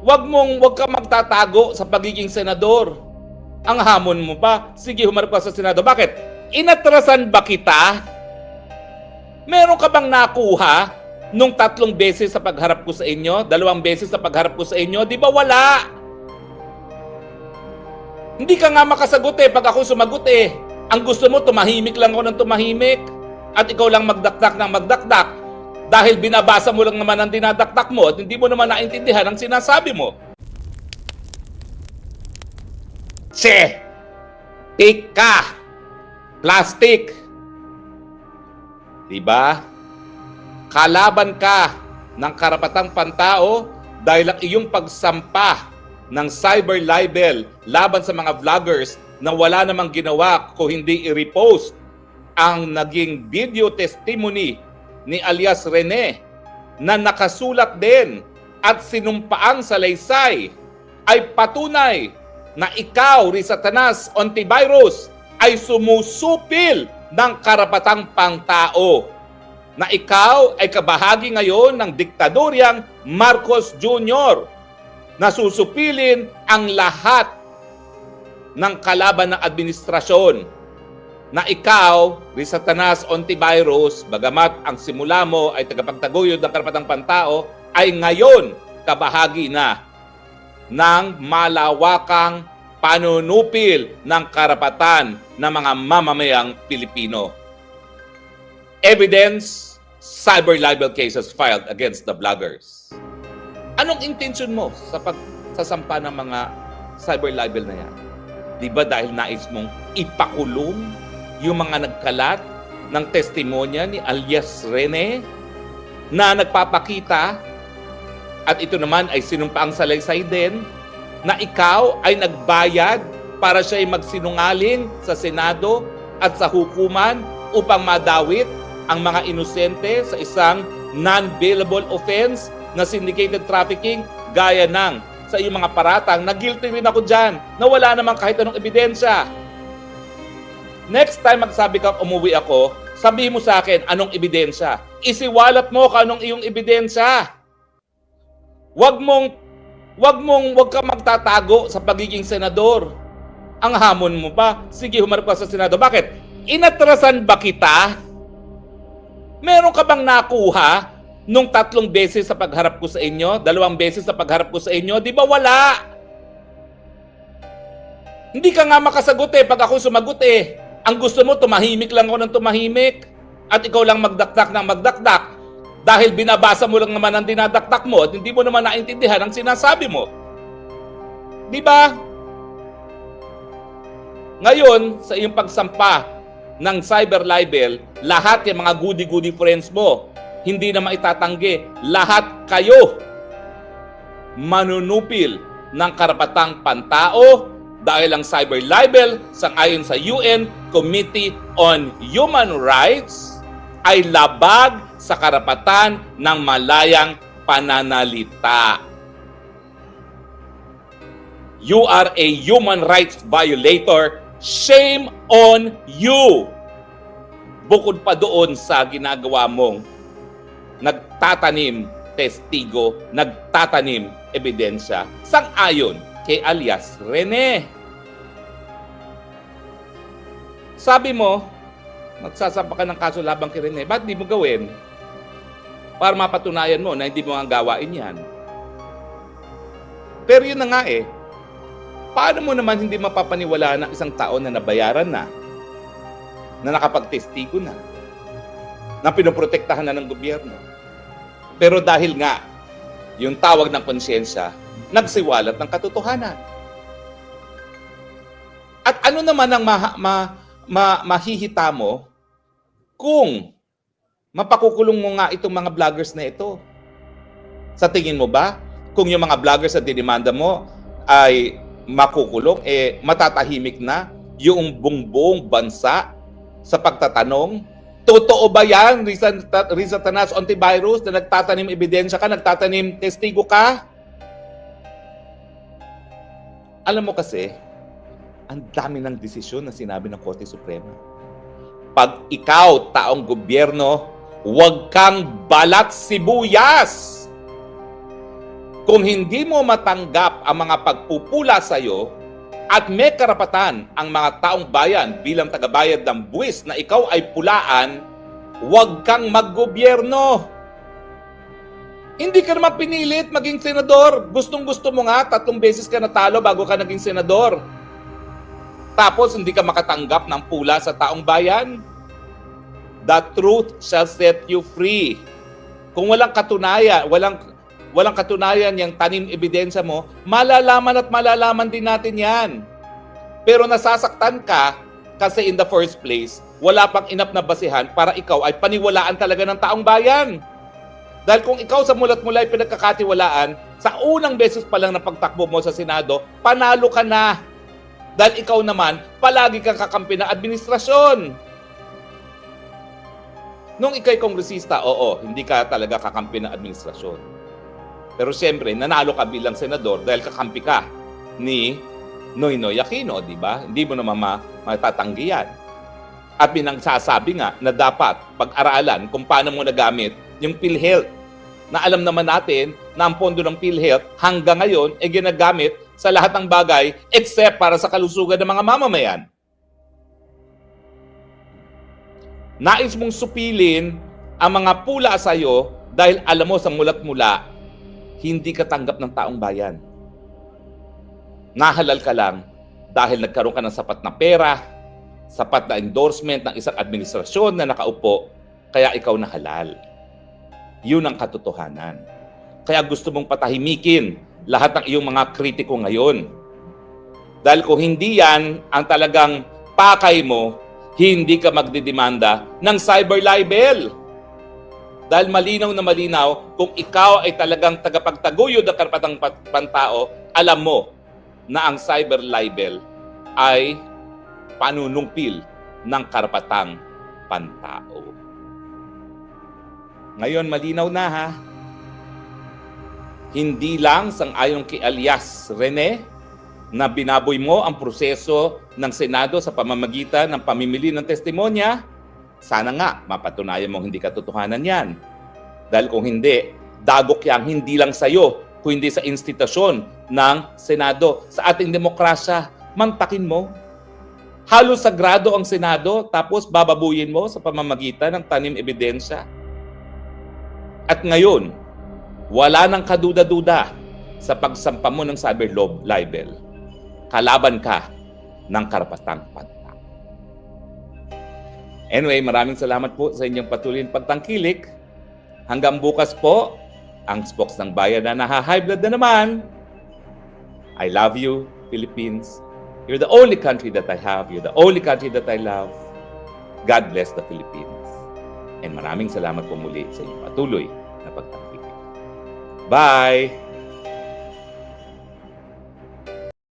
Huwag ka magtatago sa pagiging senador. Ang hamon mo pa, sige humarap ka sa Senado. Bakit? Inatrasan ba kita? Meron ka bang nakuha nung 3 beses sa pagharap ko sa inyo? 2 beses sa pagharap ko sa inyo? Di ba wala? Hindi ka nga makasagot pag ako sumagot Ang gusto mo, tumahimik lang ako ng tumahimik. At ikaw lang magdakdak ng magdakdak. Dahil binabasa mo lang naman ang dinadakdak mo at hindi mo naman naintindihan ang sinasabi mo. Tik ka! Plastic! Diba? Kalaban ka ng karapatang pantao dahil ang iyong pagsampa ng cyber libel laban sa mga vloggers na wala namang ginawa kung hindi i-repost ang naging video testimony ni alias Rene na nakasulat din at sinumpaang salaysay ay patunay na ikaw, Rizatanas Ontiveros, ay sumusupil ng karapatang pangtao. Na ikaw ay kabahagi ngayon ng diktadoryang Marcos Jr. na susupilin ang lahat ng kalaban ng administrasyon. Na ikaw, Rizatanas Ontiveros, bagamat ang simula mo ay tagapagtaguyod ng karapatang pantao, ay ngayon kabahagi na ng malawakang panunupil ng karapatan ng mga mamamayang Pilipino. Evidence, cyber libel cases filed against the vloggers. Anong intention mo sa pagsasampa ng mga cyber libel na yan? Di ba dahil nais mong ipakulong yung mga nagkalat ng testimonya ni alias Rene na nagpapakita at ito naman ay sinumpaang salaysay din na ikaw ay nagbayad para siya ay magsinungaling sa Senado at sa hukuman upang madawit ang mga inosente sa isang non-bailable offense na syndicated trafficking gaya ng sa iyong mga paratang na guilty rin ako dyan na wala namang kahit anong ebidensya. Next time magsabi kang umuwi ako, sabihin mo sa akin anong ebidensya. Isiwalat mo kung anong iyong ebidensya. Huwag ka magtatago sa pagiging senador. Ang hamon mo pa, sige humarap ka sa Senado. Bakit? Inatrasan ba kita? Meron ka bang nakuha nung 3 beses sa pagharap ko sa inyo? 2 beses sa pagharap ko sa inyo? Di ba wala? Hindi ka nga makasagot pag ako sumagot Ang gusto mo, tumahimik lang ako ng tumahimik. At ikaw lang magdakdak ng magdakdak. Dahil binabasa mo lang naman ang dinadakdak mo at hindi mo naman naintindihan ang sinasabi mo. Di ba? Ngayon, sa iyong pagsampa ng cyber libel, lahat yung mga goody-goody friends mo, hindi na maitatanggi. Lahat kayo manunupil ng karapatang pantao dahil ang cyber libel sang-ayon sa UN Committee on Human Rights ay labag sa karapatan ng malayang pananalita. You are a human rights violator. Shame on you! Bukod pa doon sa ginagawa mong nagtatanim testigo, nagtatanim ebidensya, sang-ayon kay alias Rene. Sabi mo, magsasampa ka ng kaso labang kay Rene. Ba't di mo gawin? Para mapatunayan mo na hindi mo nga gawain yan. Pero yun na nga paano mo naman hindi mapapaniwalaan ng isang tao na nabayaran na nakapagtestigo na pinoprotektahan na ng gobyerno? Pero dahil nga, yung tawag ng konsyensya, nagsiwalat ng katotohanan. At ano naman ang mahihita mo kung mapakukulong mo nga itong mga vloggers na ito? Sa tingin mo ba, kung yung mga vloggers na dinimanda mo ay makukulong, matatahimik na yung buong bansa sa pagtatanong? Totoo ba yan, Rizatanas Ontiveros, na nagtatanim ebidensya ka, nagtatanim testigo ka? Alam mo kasi, ang dami ng desisyon na sinabi ng Korte Suprema. Pag ikaw, taong gobyerno, huwag kang balat sibuyas. Kung hindi mo matanggap ang mga pagpupula sa iyo at may karapatan ang mga taong bayan bilang tagabayad ng buwis na ikaw ay pulaan, huwag kang maggobyerno. Hindi ka naman pinilit maging senador. Gustong-gusto mo nga, 3 beses ka natalo bago ka naging senador. Tapos hindi ka makatanggap ng pula sa taong bayan. The truth shall set you free. Kung walang katunayan, walang katunayan yung tanim ebidensya mo, malalaman at malalaman din natin yan. Pero nasasaktan ka kasi in the first place, wala pang enough na basihan para ikaw ay paniwalaan talaga ng taong bayan. Dahil kung ikaw sa mulat-mula ay pinagkakatiwalaan, sa unang beses pa lang na pagtakbo mo sa Senado, panalo ka na. Dahil ikaw naman, palagi kang kakampi ng administrasyon. Nung ikay kongresista, oo, hindi ka talaga kakampi ng administrasyon. Pero siyempre, nanalo ka bilang senador dahil kakampi ka ni Noynoy Aquino, di ba? Hindi mo naman matatanggi yan. At pinagsasabi nga na dapat pag-aralan kung paano mo nagamit yung PhilHealth. Na alam naman natin na ang pondo ng PhilHealth hanggang ngayon ay ginagamit sa lahat ng bagay except para sa kalusugan ng mga mamamayan. Nais mong supilin ang mga pula sa iyo dahil alam mo sa mulat-mula, hindi ka tanggap ng taong bayan. Nahalal ka lang dahil nagkaroon ka ng sapat na pera, sapat na endorsement ng isang administrasyon na nakaupo, kaya ikaw nahalal. Yun ang katotohanan. Kaya gusto mong patahimikin lahat ng iyong mga kritiko ngayon. Dahil kung hindi yan ang talagang pakay mo, hindi ka magdidemanda ng cyber libel. Dahil malinaw na malinaw, kung ikaw ay talagang tagapagtaguyod ng karapatang pantao, alam mo na ang cyber libel ay panunumpil ng karapatang pantao. Ngayon, malinaw na ha. Hindi lang sang-ayon kay alias Rene na binaboy mo ang proseso ng Senado sa pamamagitan ng pamimili ng testimonya. Sana nga mapatunayan mong hindi katotohanan yan. Dahil kung hindi, dagok yang hindi lang sa'yo, kundi sa institusyon ng Senado. Sa ating demokrasya, mantakin mo. Halos sagrado ang Senado, tapos bababuyin mo sa pamamagitan ng tanim ebidensya. At ngayon, wala nang kaduda-duda sa pagsampa mo ng cyber libel. Kalaban ka ng karapatang pantao. Anyway, maraming salamat po sa inyong patuloy na pagtangkilik. Hanggang bukas po, ang Spokes ng Bayan na naha-high blood na naman. I love you, Philippines. You're the only country that I have. You're the only country that I love. God bless the Philippines. And maraming salamat po muli sa inyong patuloy na pagtangkilik. Bye!